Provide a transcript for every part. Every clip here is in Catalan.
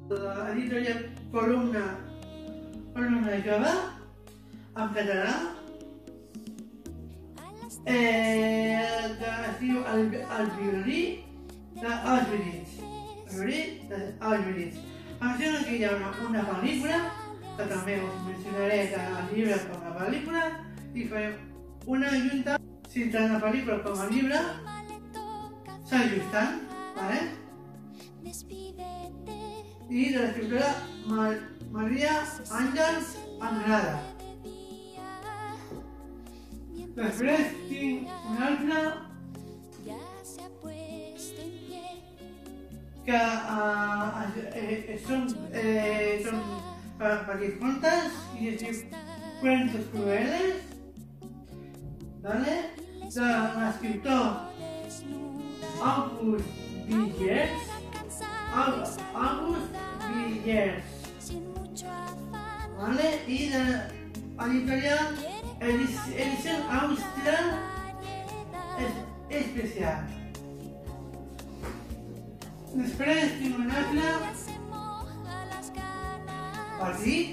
L'editorial Columna Jove, en català, es diu El violí d'Auschwitz. Em sembla que hi ha una pel·lícula, que també us mencionaré tant el llibre com la pel·lícula, i farem una junta si tant la pel·lícula com el llibre s'ajusten, ¿vale? I de l'escriptora Maria Àngels Andrada. Després tinc una altra que són petits contes i es diu Cuentos Crueles, ¿vale? De l'escriptor August Bierce, ¿vale? I de l'editorial Edición Austral Especial. Després tinc un altre petit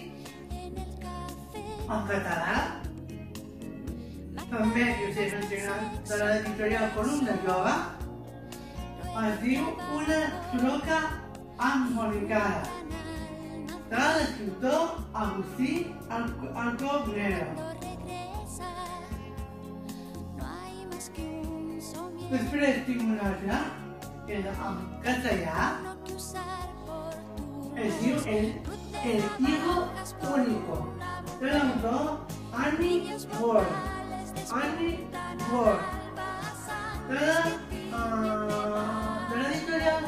en català, també que us he mencionat, de l'editorial Columna Jove. Es diu Una croca embolicada, de l'escriptor Agustí Alcognero. Després tinc un altre, que és en castellà, es diu El hijo único, de l'autor Annie Ward. De l'editorial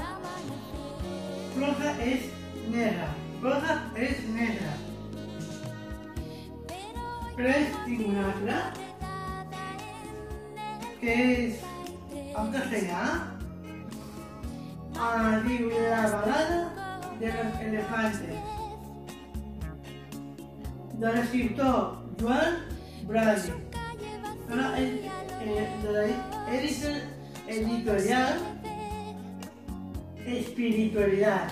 Roja és negra. Després tinc un altre, que és en castellà, diu La balada de los elefantes, de l'escriptor Joan Brady, de l'editorial Espiritualidad.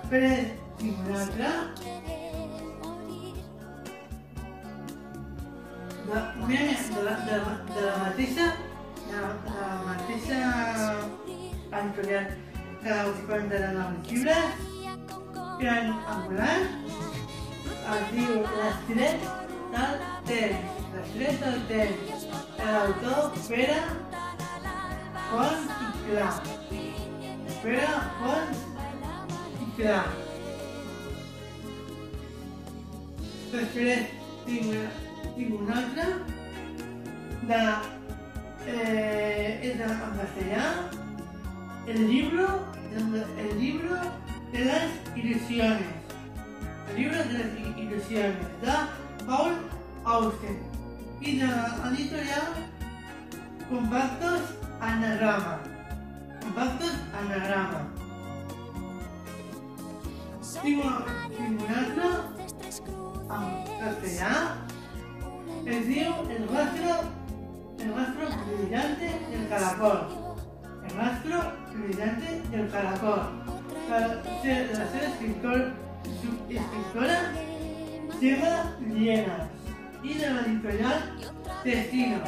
Després tinc un altre, de la mateixa editorial que us contaran els llibres, Gran Ambulant, es diu L'estret del temps, de l'autor Pere Pons i Clar. Després tinc un altre, és en castellà, el libro de las ilusiones, de Paul Auster, i de l'editorial Compactos Anagrama. Tinc un altre en castellà, es diu El rastro brillante del caracol. De la seva escriptora Gemma Lienas i de l'editorial Destino.